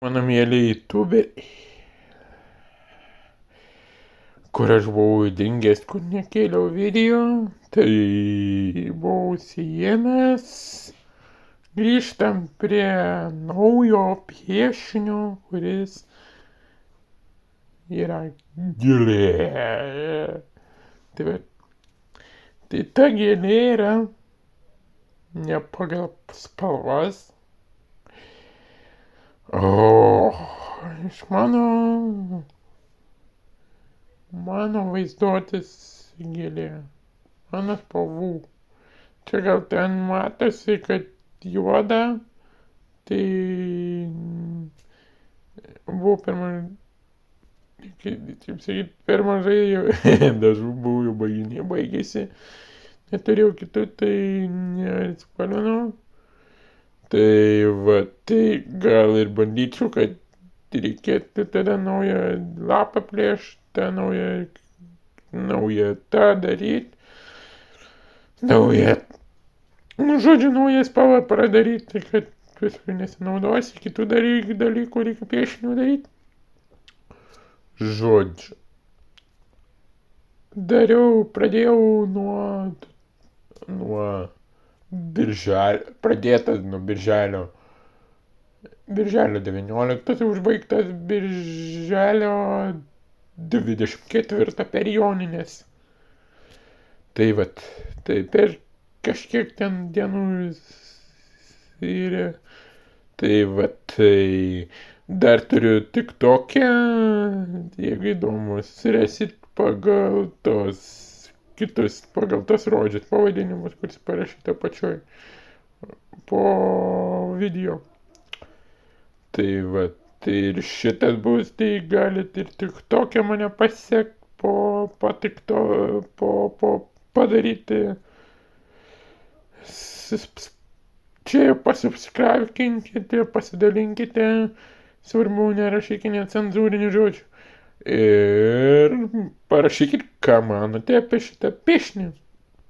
Mano mėly youtuberiai, kur aš buvau dingęs, kur nekėliau video, tai buvau užsiėmęs. Grįžtam prie naujo piešinio, kuris yra gėlė. Tai ta gėlė yra ne pagal spalvas, o iš mano vaizduotės gėlė, mano spalvų. Čia gal ten matosi, kad juoda, tai buvo per mažai dažų buvo, jau baigėsi. Neturėjau kitų, tai nespalvinau. Tai va, tai gal ir bandyčiau, kad reikėtų tada naują lapą plėšti, tą naują tą daryti. Naują spalvą pradaryti, kad paskui nesinaudosi, kitų dalykų reikia piešinių daryti. Žodžiu. Pradėjau nuo birželio, pradėtas nuo birželio 19, užbaigtas birželio 24 per Jonines. Tai vat, tai per kažkiek ten dienų ir tai vat, tai dar turiu TikTok'e, jeigu įdomus, rasit pagal tos žodžius, pavadinimus, kuris parašyta pačioj po video. Tai va, tai ir šitas bus, tai galit ir TikTok'e mane pasiekt, padaryti. Čia pasubscribinkite, pasidalinkite, svarbu nerašykite necenzūrinių žodžių. Ir parašykit, ką manote apie šitą piešinį.